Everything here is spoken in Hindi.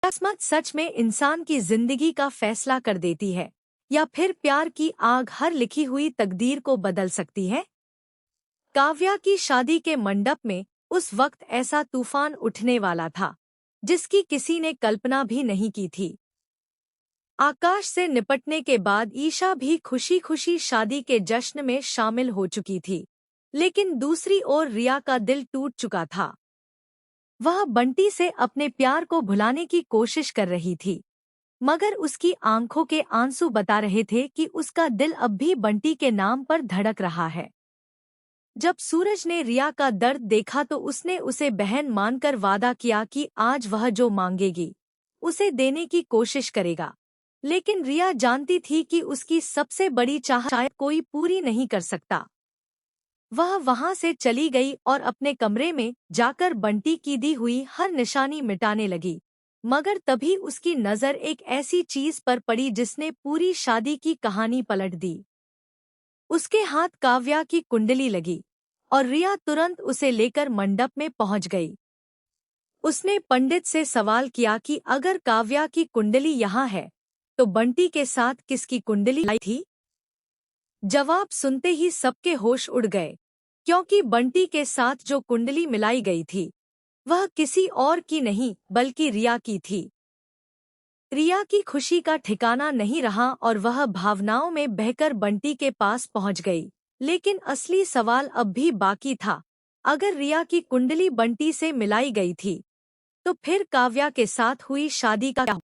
किस्मत सच में इंसान की जिंदगी का फैसला कर देती है, या फिर प्यार की आग हर लिखी हुई तकदीर को बदल सकती है। काव्या की शादी के मंडप में उस वक्त ऐसा तूफान उठने वाला था जिसकी किसी ने कल्पना भी नहीं की थी। आकाश से निपटने के बाद ईशा भी खुशी खुशी शादी के जश्न में शामिल हो चुकी थी, लेकिन दूसरी ओर रिया का दिल टूट चुका था। वह बंटी से अपने प्यार को भुलाने की कोशिश कर रही थी, मगर उसकी आंखों के आंसू बता रहे थे कि उसका दिल अब भी बंटी के नाम पर धड़क रहा है। जब सूरज ने रिया का दर्द देखा तो उसने उसे बहन मानकर वादा किया कि आज वह जो मांगेगी उसे देने की कोशिश करेगा। लेकिन रिया जानती थी कि उसकी सबसे बड़ी चाह शायद कोई पूरी नहीं कर सकता। वह वहां से चली गई और अपने कमरे में जाकर बंटी की दी हुई हर निशानी मिटाने लगी, मगर तभी उसकी नज़र एक ऐसी चीज पर पड़ी जिसने पूरी शादी की कहानी पलट दी। उसके हाथ काव्या की कुंडली लगी और रिया तुरंत उसे लेकर मंडप में पहुंच गई। उसने पंडित से सवाल किया कि अगर काव्या की कुंडली यहाँ है तो बंटी के साथ किसकी कुंडली आई थी। जवाब सुनते ही सबके होश उड़ गए, क्योंकि बंटी के साथ जो कुंडली मिलाई गई थी वह किसी और की नहीं बल्कि रिया की थी। रिया की खुशी का ठिकाना नहीं रहा और वह भावनाओं में बहकर बंटी के पास पहुंच गई। लेकिन असली सवाल अब भी बाकी था। अगर रिया की कुंडली बंटी से मिलाई गई थी तो फिर काव्या के साथ हुई शादी का क्या?